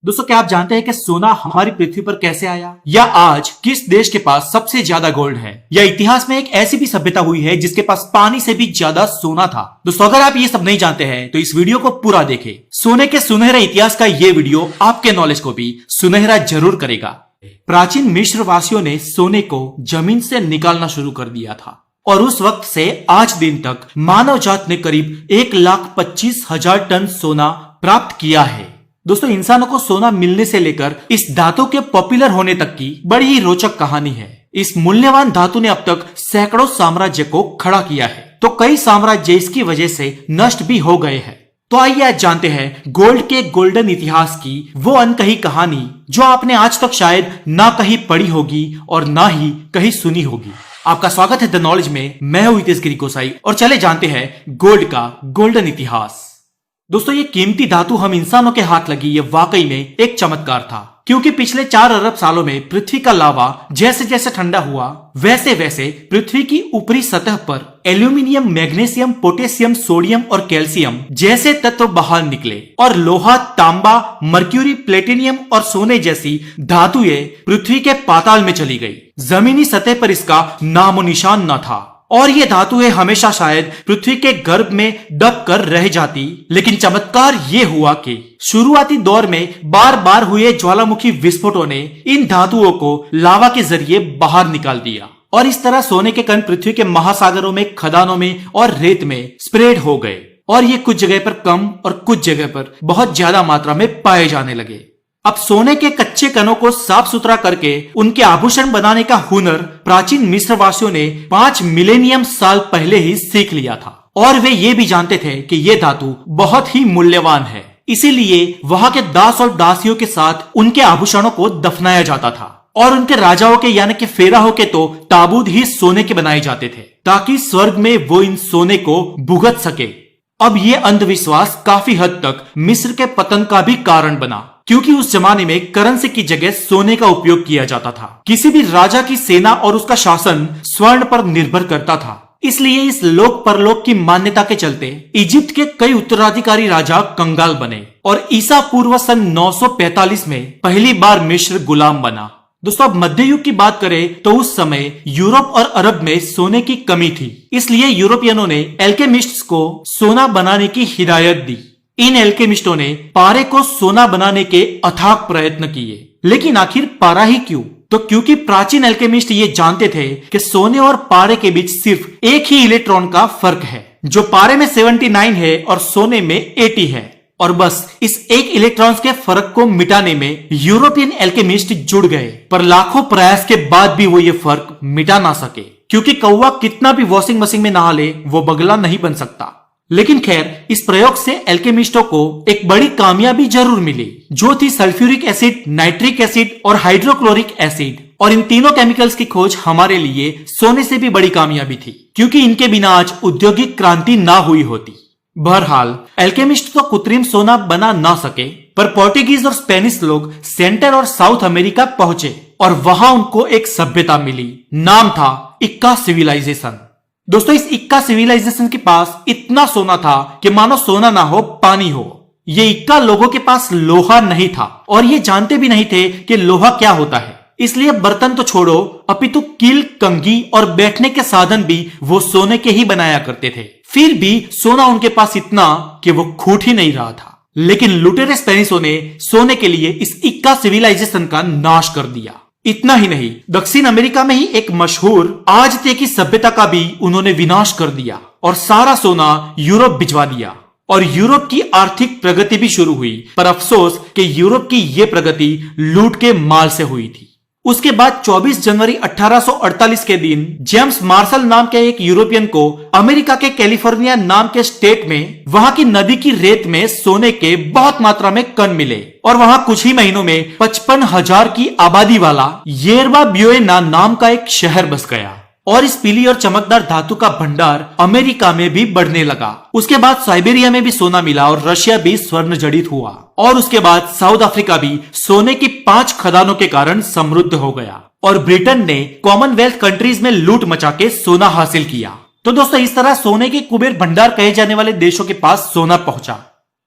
दोस्तों, क्या आप जानते हैं कि सोना हमारी पृथ्वी पर कैसे आया, या आज किस देश के पास सबसे ज्यादा गोल्ड है, या इतिहास में एक ऐसी भी सभ्यता हुई है जिसके पास पानी से भी ज्यादा सोना था। दोस्तों, अगर आप ये सब नहीं जानते हैं तो इस वीडियो को पूरा देखें। सोने के सुनहरे इतिहास का ये वीडियो आपके नॉलेज को भी सुनहरा जरूर करेगा। प्राचीन मिस्र वासियों ने सोने को जमीन से निकालना शुरू कर दिया था और उस वक्त से आज दिन तक मानव जात ने करीब 1,25,000 टन सोना प्राप्त किया है। दोस्तों, इंसानों को सोना मिलने से लेकर इस धातु के पॉपुलर होने तक की बड़ी ही रोचक कहानी है। इस मूल्यवान धातु ने अब तक सैकड़ों साम्राज्य को खड़ा किया है, तो कई साम्राज्य इसकी वजह से नष्ट भी हो गए हैं। तो आइए आज जानते हैं गोल्ड के गोल्डन इतिहास की वो अनकही कहानी जो आपने आज तक शायद ना कहीं पढ़ी होगी और ना ही कहीं सुनी होगी। आपका स्वागत है द नॉलेज में। मैं हूं हितेश गिरी गोसाई और चले जानते हैं गोल्ड का गोल्डन इतिहास। दोस्तों, ये कीमती धातु हम इंसानों के हाथ लगी ये वाकई में एक चमत्कार था, क्योंकि पिछले 4 अरब सालों में पृथ्वी का लावा जैसे जैसे ठंडा हुआ वैसे वैसे पृथ्वी की ऊपरी सतह पर एल्यूमिनियम, मैग्नीशियम, पोटेशियम, सोडियम और कैल्शियम जैसे तत्व बाहर निकले और लोहा, तांबा, मर्क्यूरी, प्लेटिनियम और सोने जैसी धातुएं पृथ्वी के पाताल में चली गई। जमीनी सतह पर इसका नामो निशान न था और ये धातुएं हमेशा शायद पृथ्वी के गर्भ में दब कर रह जाती। लेकिन चमत्कार ये हुआ कि शुरुआती दौर में बार बार हुए ज्वालामुखी विस्फोटों ने इन धातुओं को लावा के जरिए बाहर निकाल दिया और इस तरह सोने के कण पृथ्वी के महासागरों में, खदानों में और रेत में स्प्रेड हो गए और ये कुछ जगह पर कम और कुछ जगह पर बहुत ज्यादा मात्रा में पाए जाने लगे। अब सोने के कच्चे कणों को साफ सुथरा करके उनके आभूषण बनाने का हुनर प्राचीन मिस्र वासियों ने 5 मिलेनियम साल पहले ही सीख लिया था और वे ये भी जानते थे कि ये धातु बहुत ही मूल्यवान है। इसीलिए वहां के दास और दासियों के साथ उनके आभूषणों को दफनाया जाता था और उनके राजाओं के यानी कि फेराहों के तो ताबूत ही सोने के बनाए जाते थे ताकि स्वर्ग में वो इन सोने को भुगत सके। अब ये अंधविश्वास काफी हद तक मिस्र के पतन का भी कारण बना, क्योंकि उस जमाने में करेंसी की जगह सोने का उपयोग किया जाता था। किसी भी राजा की सेना और उसका शासन स्वर्ण पर निर्भर करता था। इसलिए इस लोक परलोक की मान्यता के चलते इजिप्ट के कई उत्तराधिकारी राजा कंगाल बने और ईसा पूर्व सन 945 में पहली बार मिस्र गुलाम बना। दोस्तों, अब मध्य युग की बात करें तो उस समय यूरोप और अरब में सोने की कमी थी। इसलिए यूरोपियनों ने एल्केमिस्ट्स को सोना बनाने की हिदायत दी। इन एल्केमिस्टों ने पारे को सोना बनाने के अथाक प्रयत्न किए, लेकिन आखिर पारा ही क्यों? तो क्योंकि प्राचीन एल्केमिस्ट ये जानते थे कि सोने और पारे के बीच सिर्फ एक ही इलेक्ट्रॉन का फर्क है, जो पारे में 79 है और सोने में 80 है। और बस इस एक इलेक्ट्रॉन्स के फर्क को मिटाने में यूरोपियन एल्केमिस्ट जुड़ गए, पर लाखों प्रयास के बाद भी वो ये फर्क मिटा ना सके, क्योंकि कौवा कितना भी वॉशिंग मशीन में नहा ले वो बगला नहीं बन सकता। लेकिन खैर, इस प्रयोग से एल्केमिस्टों को एक बड़ी कामयाबी जरूर मिली, जो थी सल्फ्यूरिक एसिड, नाइट्रिक एसिड और हाइड्रोक्लोरिक एसिड। और इन तीनों केमिकल्स की खोज हमारे लिए सोने से भी बड़ी कामयाबी थी, क्योंकि इनके बिना आज औद्योगिक क्रांति ना हुई होती। बहरहाल, एल्केमिस्ट तो कृत्रिम सोना बना ना सके, पर पोर्टुगीज और स्पेनिश लोग सेंट्रल और साउथ अमेरिका पहुंचे और वहां उनको एक सभ्यता मिली। नाम था इक्का सिविलाइजेशन। दोस्तों, इस इक्का सिविलाइजेशन के पास इतना सोना था कि मानो सोना ना हो पानी हो। ये इक्का लोगों के पास लोहा नहीं था और ये जानते भी नहीं थे कि लोहा क्या होता है। इसलिए बर्तन तो छोड़ो, अपितु कील, कंघी और बैठने के साधन भी वो सोने के ही बनाया करते थे। फिर भी सोना उनके पास इतना कि वो खूट ही नहीं रहा था। लेकिन लुटेरे स्पेनिशों ने सोने के लिए इस इक्का सिविलाइजेशन का नाश कर दिया। इतना ही नहीं, दक्षिण अमेरिका में ही एक मशहूर आजते की सभ्यता का भी उन्होंने विनाश कर दिया और सारा सोना यूरोप भिजवा दिया और यूरोप की आर्थिक प्रगति भी शुरू हुई। पर अफसोस कि यूरोप की यह प्रगति लूट के माल से हुई थी। उसके बाद 24 जनवरी 1848 के दिन जेम्स मार्शल नाम के एक यूरोपियन को अमेरिका के कैलिफोर्निया नाम के स्टेट में वहां की नदी की रेत में सोने के बहुत मात्रा में कण मिले और वहां कुछ ही महीनों में 55,000 की आबादी वाला येरबा ब्यूएना नाम का एक शहर बस गया और इस पीली और चमकदार धातु का भंडार अमेरिका में भी बढ़ने लगा। उसके बाद साइबेरिया में भी सोना मिला और रशिया भी स्वर्ण जड़ित हुआ और उसके बाद साउथ अफ्रीका भी सोने की 5 खदानों के कारण समृद्ध हो गया और ब्रिटेन ने कॉमनवेल्थ कंट्रीज में लूट मचा के सोना हासिल किया। तो दोस्तों, इस तरह सोने के कुबेर भंडार कहे जाने वाले देशों के पास सोना पहुंचा।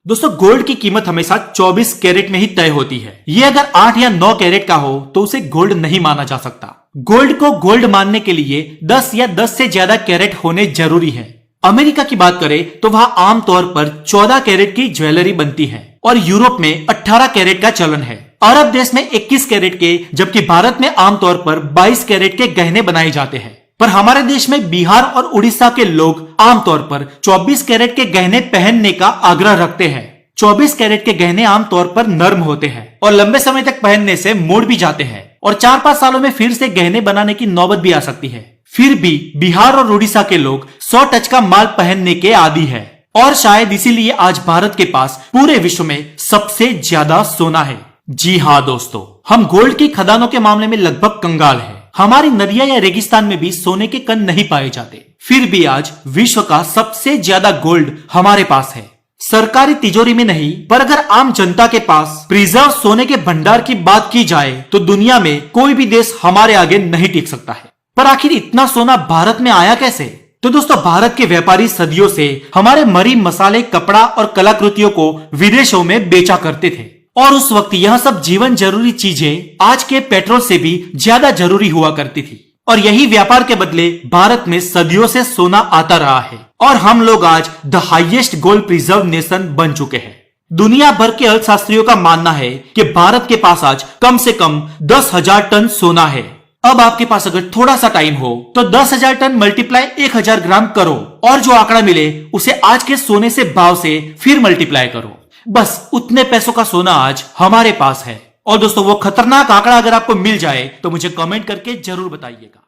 दोस्तों गोल्ड की कीमत हमेशा 24 कैरेट में ही तय होती है। ये अगर 8 या 9 कैरेट का हो तो उसे गोल्ड नहीं माना जा सकता। गोल्ड को गोल्ड मानने के लिए 10 या 10 से ज्यादा कैरेट होने जरूरी है। अमेरिका की बात करें तो वहां आमतौर पर 14 कैरेट की ज्वेलरी बनती है और यूरोप में 18 कैरेट का चलन है। अरब देश में 21 कैरेट के, जबकि भारत में आमतौर पर 22 कैरेट के गहने बनाए जाते हैं। पर हमारे देश में बिहार और उड़ीसा के लोग आमतौर पर 24 कैरेट के गहने पहनने का आग्रह रखते हैं। 24 कैरेट के गहने आमतौर पर नर्म होते हैं और लंबे समय तक पहनने से मुड़ भी जाते हैं और 4-5 सालों में फिर से गहने बनाने की नौबत भी आ सकती है। फिर भी बिहार और उड़ीसा के लोग 100 टच का माल पहनने के आदी है और शायद इसीलिए आज भारत के पास पूरे विश्व में सबसे ज्यादा सोना है। जी हाँ दोस्तों, हम गोल्ड की खदानों के मामले में लगभग कंगाल है। हमारी नदियां या रेगिस्तान में भी सोने के कण नहीं पाए जाते, फिर भी आज विश्व का सबसे ज्यादा गोल्ड हमारे पास है। सरकारी तिजोरी में नहीं, पर अगर आम जनता के पास प्रिजर्व सोने के भंडार की बात की जाए तो दुनिया में कोई भी देश हमारे आगे नहीं टिक सकता है। पर आखिर इतना सोना भारत में आया कैसे? तो दोस्तों भारत के व्यापारी सदियों से हमारे मरी मसाले, कपड़ा और कलाकृतियों को विदेशों में बेचा करते थे और उस वक्त यह सब जीवन जरूरी चीजें आज के पेट्रोल से भी ज्यादा जरूरी हुआ करती थी और यही व्यापार के बदले भारत में सदियों से सोना आता रहा है और हम लोग आज the highest gold preserve nation बन चुके हैं। दुनिया भर के अर्थशास्त्रियों का मानना है कि भारत के पास आज कम से कम 10,000 टन सोना है। अब आपके पास अगर थोड़ा सा टाइम हो तो 10,000 टन मल्टीप्लाई 1,000 ग्राम करो और जो आंकड़ा मिले उसे आज के सोने से भाव से फिर मल्टीप्लाई करो। बस उतने पैसों का सोना आज हमारे पास है। और दोस्तों वो खतरनाक आंकड़ा अगर आपको मिल जाए तो मुझे कमेंट करके जरूर बताइएगा।